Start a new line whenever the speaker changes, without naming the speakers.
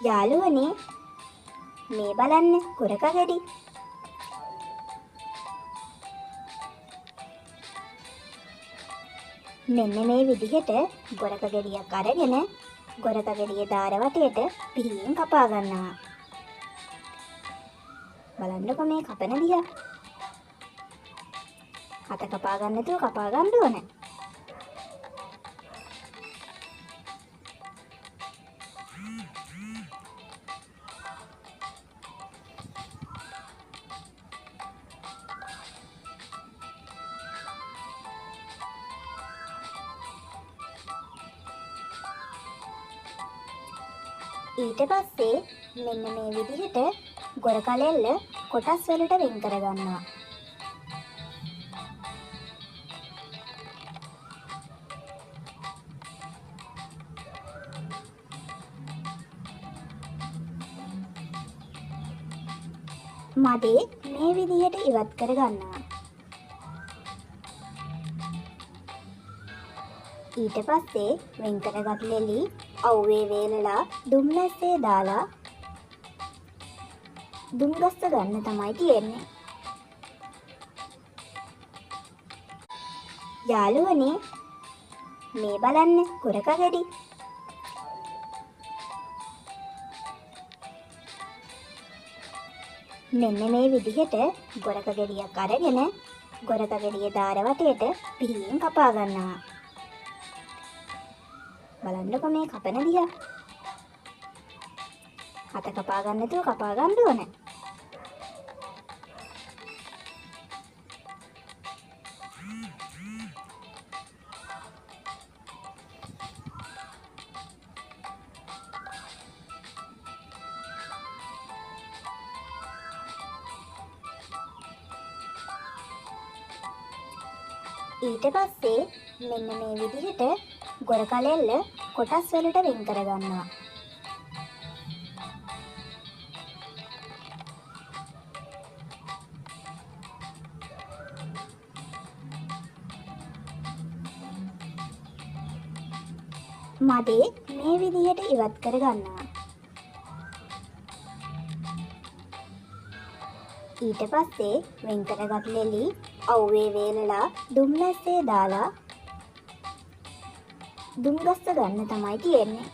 යාළුවනේ මේ බලන්න කුරක ගෙඩි. මෙන්න මේ විදිහට ගොරක ගෙඩියක් අරගෙන ගොරක ගෙඩියේ දාර වටේට පිහියෙන් කපා ගන්නවා. බලන්නකො මේ කපන දිහා. අත කපා ගන්න නැතුව කපා ගන්න ඕනේ. ඊට පස්සේ මෙන්න මේ විදිහට ගොරකලෙල්ල කොටස් වලට වෙන් කර ගන්නවා. මදේ මේ විදිහට ඉවත් කර ගන්නවා. ඊට පස්සේ වෙන් කරගත් ලෙලි අවුවේ වේලලා දුම්නැස්සේ දාලා දුම් ගස්ස ගන්න තමයි තියෙන්නේ. යාළුවනේ මේ බලන්න කුරක ගෙඩි. මෙන්න මේ විදිහට ගොරක ගෙඩියක් අරගෙන ගොරක ගෙඩියේ දාර වටේට පිහියෙන් කපා ගන්නවා. බලන්නකො මේ කපන දිහා. අත කපා ගන්න නැතුව කපා ගන්න ඕනේ. ඊට පස්සේ මෙන්න මේ විදිහට ගොරකලෙල්ල කොටස් වලට වෙන් කර ගන්නවා. මදේ මේ විදිහට ඉවත් කර ගන්නවා. ඊට පස්සේ වෙන් කරගත් ලෙලි අවුවේ වේලලා දුම්නැස්සේ දාලා දුම් ගස්ස ගන්න තමයි තියෙන්නේ.